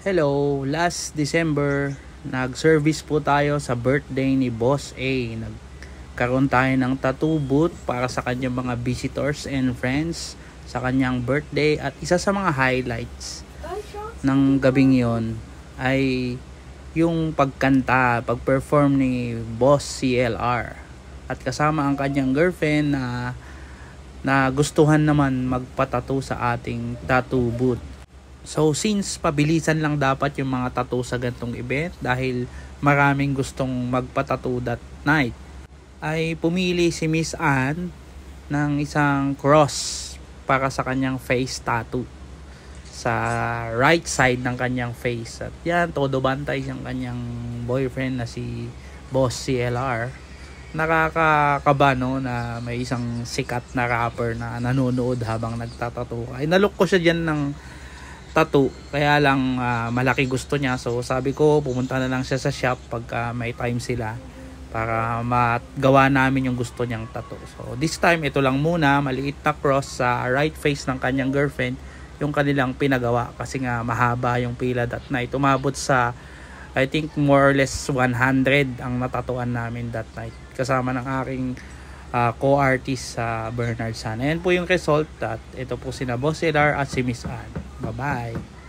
Hello, last December, nag-service po tayo sa birthday ni Boss A. Nagkaroon tayo ng tattoo booth para sa kanyang mga visitors and friends sa kanyang birthday. At isa sa mga highlights ng gabing yon ay yung pagkanta, pag-perform ni Boss CLR. At kasama ang kanyang girlfriend na gustuhan naman magpatattoo sa ating tattoo booth. So since pabilisan lang dapat yung mga tattoo sa gantong event dahil maraming gustong magpa-tattoo that night, ay pumili si Miss Ann ng isang cross para sa kanyang face tattoo sa right side ng kanyang face. At yan, todo bantay siyang kanyang boyfriend na si Boss CLR. Nakakakaba no, na may isang sikat na rapper na nanonood habang nagtatattoo. Ay nalook ko siya dyan ng tattoo, kaya lang malaki gusto niya, so sabi ko pumunta na lang siya sa shop pagka may time sila para magawa namin yung gusto niyang tattoo. So this time ito lang muna, maliit na cross sa right face ng kanyang girlfriend yung kanilang pinagawa kasi nga mahaba yung pila that night. Umabot sa I think more or less 100 ang natatuan namin that night kasama ng aking co-artist sa Bernard San. Ayan po yung result at ito po sina Boss LR at si Miss Ann. Bye-bye.